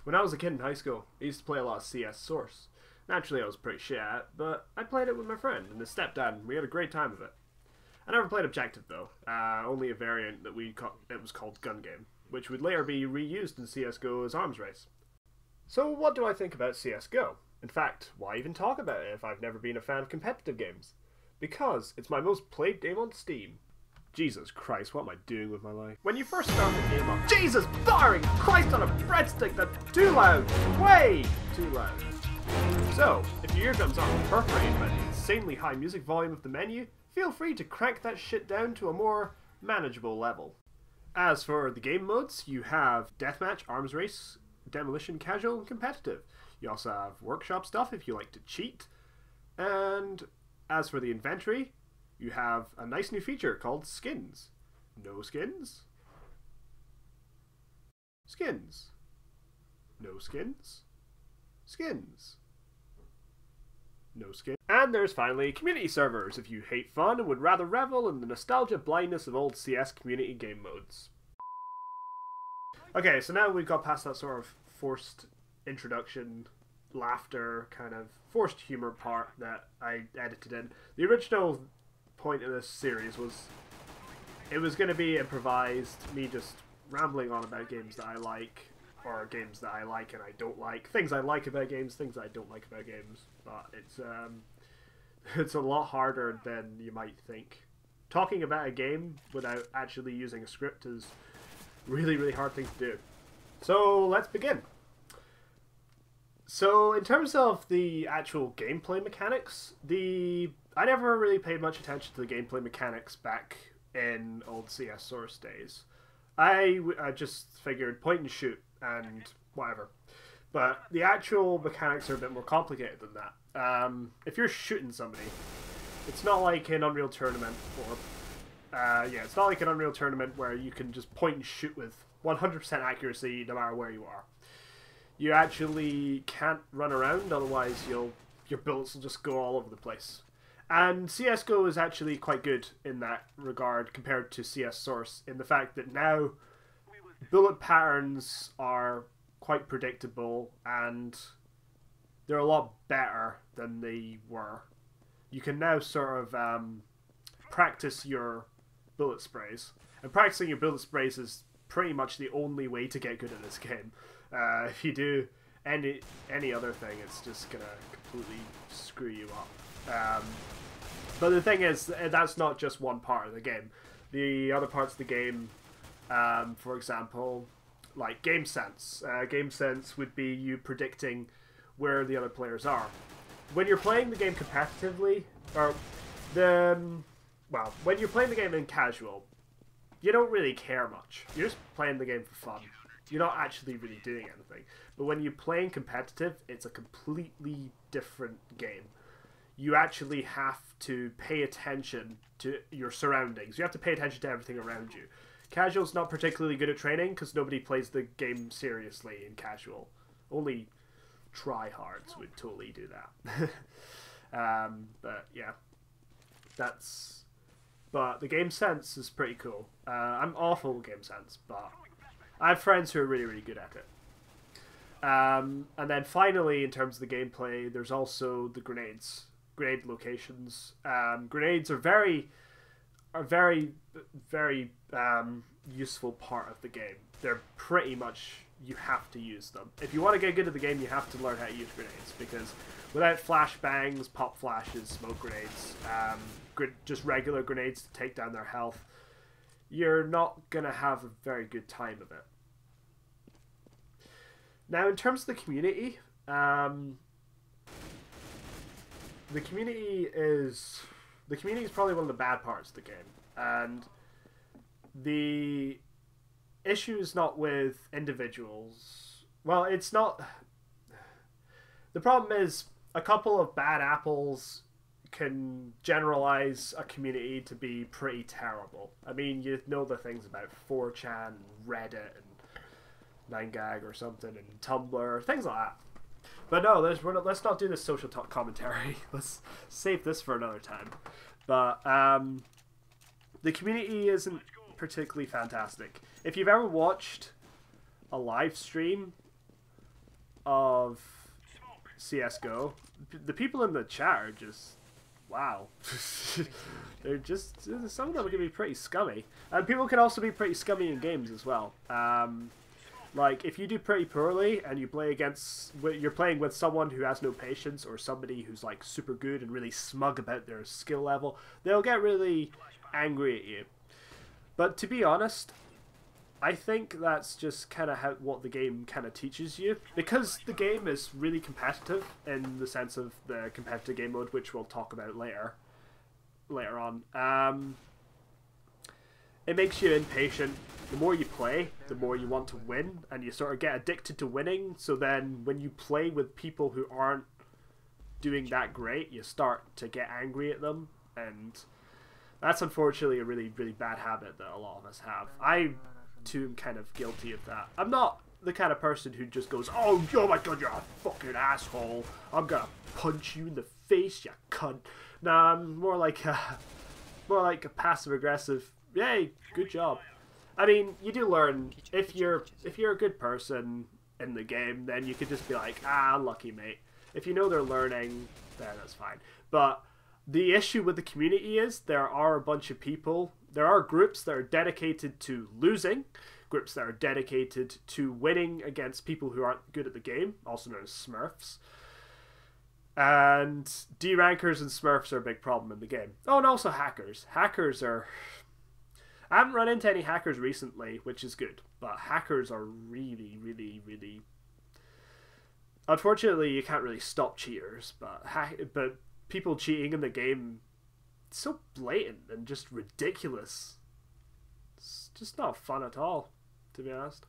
When I was a kid in high school, I used to play a lot of CS Source. Naturally, I was pretty shit at it, but I played it with my friend and his stepdad, and we had a great time of it. I never played Objective though, only a variant that was called Gun Game, which would later be reused in CS:GO as Arms Race. So what do I think about CS:GO? In fact, why even talk about it if I've never been a fan of competitive games? Because it's my most played game on Steam. Jesus Christ, what am I doing with my life? When you first start the game up, Jesus firing Christ on a breadstick, that's too loud! Way too loud. So, if your eardrums aren't perforated by the insanely high music volume of the menu, feel free to crank that shit down to a more manageable level. As for the game modes, you have Deathmatch, Arms Race, Demolition, Casual, and Competitive. You also have Workshop stuff if you like to cheat. And as for the inventory, you have a nice new feature called Skins. No skins? Skins. No skins? Skins. No skin. And there's finally community servers if you hate fun and would rather revel in the nostalgia blindness of old CS community game modes. Okay, so now we've got past that sort of forced introduction, laughter, kind of forced humor part that I edited in. The original point of this series was it was going to be improvised, me just rambling on about games that I like, or games that I like and I don't like, things I like about games, things I don't like about games, but it's a lot harder than you might think. Talking about a game without actually using a script is really, really hard thing to do. So let's begin. So in terms of the actual gameplay mechanics, I never really paid much attention to the gameplay mechanics back in old CS Source days. I just figured point and shoot and whatever. But the actual mechanics are a bit more complicated than that. If you're shooting somebody, it's not like an Unreal Tournament or it's not like an Unreal Tournament where you can just point and shoot with 100% accuracy no matter where you are. You actually can't run around, otherwise your bullets will just go all over the place. And CSGO is actually quite good in that regard compared to CS Source, in the fact that now bullet patterns are quite predictable and they're a lot better than they were. You can now sort of practice your bullet sprays. And practicing your bullet sprays is pretty much the only way to get good at this game. If you do any other thing, it's just gonna completely screw you up. But the thing is, that's not just one part of the game. The other parts of the game, for example, like game sense. Game sense would be you predicting where the other players are. When you're playing the game competitively, when you're playing the game in casual, you don't really care much. You're just playing the game for fun. You're not actually really doing anything. But when you're playing competitive, it's a completely different game. You actually have to pay attention to your surroundings. You have to pay attention to everything around you. Casual's not particularly good at training because nobody plays the game seriously in casual. Only tryhards would totally do that. But yeah, but the game sense is pretty cool. I'm awful at game sense, but I have friends who are really, really good at it. And then finally, in terms of the gameplay, there's also the grenades. Grenade locations. Grenades are very, very useful part of the game. They're pretty much, you have to use them. If you want to get good at the game, you have to learn how to use grenades, because without flashbangs, pop flashes, smoke grenades, just regular grenades to take down their health, you're not going to have a very good time of it. Now, in terms of the community, the community is probably one of the bad parts of the game, and the issue is not with individuals. Well, it's not. The problem is a couple of bad apples can generalize a community to be pretty terrible. I mean, you know the things about 4chan, and Reddit, and 9gag or something, and Tumblr, things like that. But no, let's not do this social talk commentary. Let's save this for another time. But the community isn't particularly fantastic. If you've ever watched a live stream of CS:GO, the people in the chat are just wow. They're just, some of them can be pretty scummy, and people can also be pretty scummy in games as well. Like if you do pretty poorly and you play against, you're playing with someone who has no patience or somebody who's like super good and really smug about their skill level, they'll get really angry at you. But to be honest, I think that's just kind of what the game kind of teaches you, because the game is really competitive in the sense of the competitive game mode, which we'll talk about later on. It makes you impatient. The more you play, the more you want to win, and you sort of get addicted to winning. So then when you play with people who aren't doing that great, you start to get angry at them, and that's unfortunately a really, really bad habit that a lot of us have. I too am kind of guilty of that. I'm not the kind of person who just goes, oh my god, you're a fucking asshole, I'm gonna punch you in the face, you cunt. Nah, I'm more like a passive aggressive, yay, good job. I mean, you do learn, if you're a good person in the game, then you could just be like, lucky mate. If you know they're learning, then that's fine. But the issue with the community is there are a bunch of people, there are groups that are dedicated to losing, groups that are dedicated to winning against people who aren't good at the game, also known as Smurfs. And D-rankers and Smurfs are a big problem in the game. Oh, and also hackers. Hackers are... I haven't run into any hackers recently, which is good, but hackers are really, really, really... Unfortunately, you can't really stop cheaters, but people cheating in the game, it's so blatant and just ridiculous. It's just not fun at all, to be honest.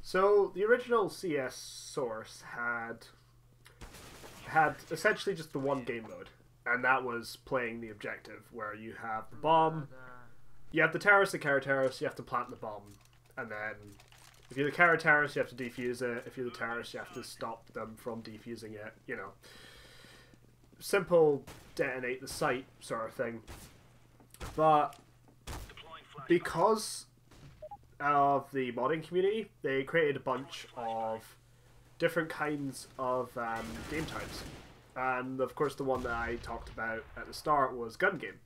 So the original CS source had essentially just the one game mode, and that was playing the objective, where you have the bomb, you have the terrorist and counter-terrorist, you have to plant the bomb, and then if you're the counter-terrorist, you have to defuse it, if you're the terrorist, you have to stop them from defusing it, you know. Simple detonate the site sort of thing. But because of the modding community, they created a bunch of different kinds of game types. And of course the one that I talked about at the start was Gun Game.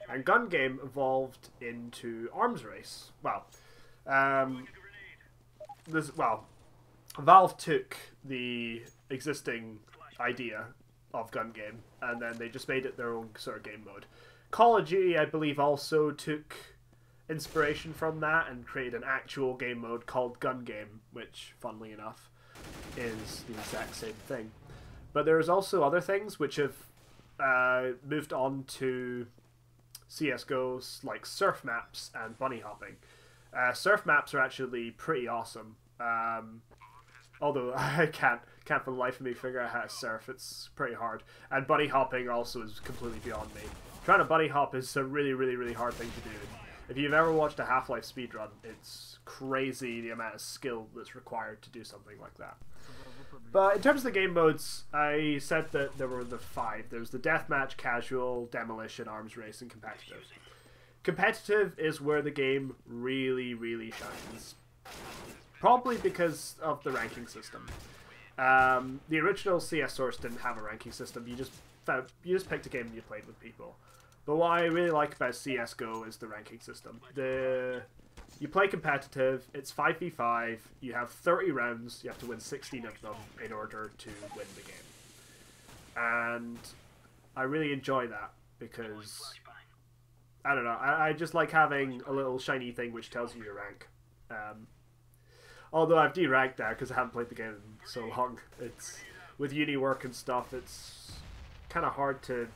And Gun Game evolved into Arms Race. Well, Valve took the existing idea of Gun Game, and then they just made it their own sort of game mode. Call of Duty, I believe, also took inspiration from that and created an actual game mode called Gun Game, which, funnily enough, is the exact same thing. But there's also other things which have moved on to CSGO's, like surf maps and bunny hopping. Surf maps are actually pretty awesome. Although I can't for the life of me figure out how to surf. It's pretty hard. And bunny hopping also is completely beyond me. Trying to bunny hop is a really, really, really hard thing to do. If you've ever watched a Half-Life speedrun, it's crazy the amount of skill that's required to do something like that. But in terms of the game modes, I said that there were the 5. There's the Deathmatch, Casual, Demolition, Arms Race, and Competitive. Competitive is where the game really, really shines. Probably because of the ranking system. The original CS source didn't have a ranking system. You just picked a game and you played with people. But what I really like about CS:GO is the ranking system. You play competitive. It's 5v5. You have 30 rounds. You have to win 16 of them in order to win the game. And I really enjoy that because I don't know. I just like having a little shiny thing which tells you your rank. Although I've deranked that because I haven't played the game in so long. It's with uni work and stuff. It's kind of hard to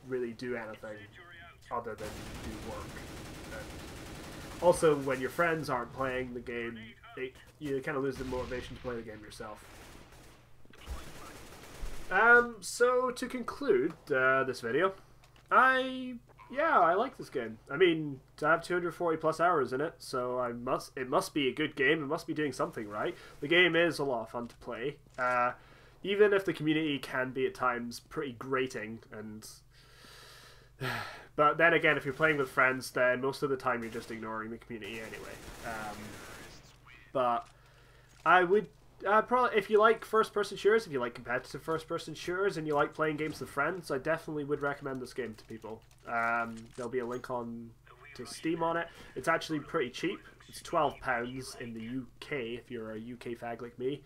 really do anything other than do work. And also, when your friends aren't playing the game, you kind of lose the motivation to play the game yourself. So to conclude this video, I like this game. I mean, I have 240 plus hours in it, so it must be a good game. It must be doing something right. The game is a lot of fun to play, even if the community can be at times pretty grating. But then again, if you're playing with friends, then most of the time you're just ignoring the community anyway. But I would Probably if you like first-person shooters, if you like competitive first-person shooters, and you like playing games with friends, I definitely would recommend this game to people. There'll be a link on to Steam on it. It's actually pretty cheap. It's £12 in the UK if you're a UK fag like me.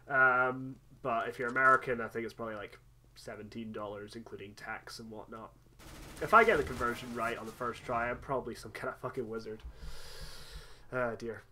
But if you're American, I think it's probably like $17, including tax and whatnot. If I get the conversion right on the first try, I'm probably some kind of fucking wizard. Dear.